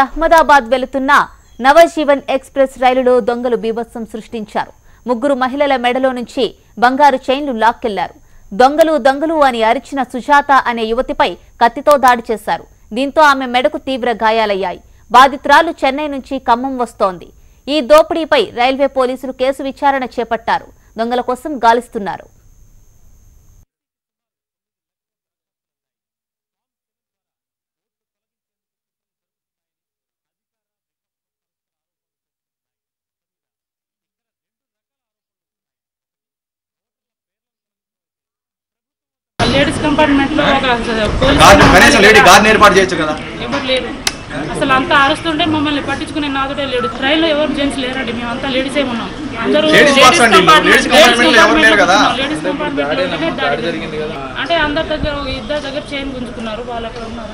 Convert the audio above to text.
అహ్మదాబాద్ వెళుతున్న నవజీవన్ ఎక్స్ప్రెస్ రైలులో దొంగలు బీభత్సం సృష్టించారు. ముగ్గురు మహిళల మెడలో నుంచి బంగారు చైన్లు లాక్కెళ్లారు. దొంగలు అని అరిచిన సుజాత అనే యువతిపై కత్తితో దాడి చేశారు. దీంతో ఆమె మెడకు తీవ్ర గాయాలయ్యాయి. బాధితురాలు చెన్నై నుంచి ఖమ్మం వస్తోంది. ఈ దోపిడీపై రైల్వే పోలీసులు కేసు విచారణ చేపట్టారు. దొంగల కోసం గాలిస్తున్నారు. లేడీస్ కంపార్ట్మెంట్ లో ఎవరు లేరు. అసలు అంతా అరుస్తుంటే మమ్మల్ని పట్టించుకునే నాదుడే లేడు. ట్రైన్లో ఎవరు జెంట్స్ లేరండి, మేమంతా లేడీసే ఉన్నాం. అందరూ లేడీస్ కంపార్ట్మెంట్ అంటే అందరి దగ్గర ఇద్దరు దగ్గర చైన్ గుంజుకున్నారు. వాళ్ళు అక్కడ ఉన్నారు.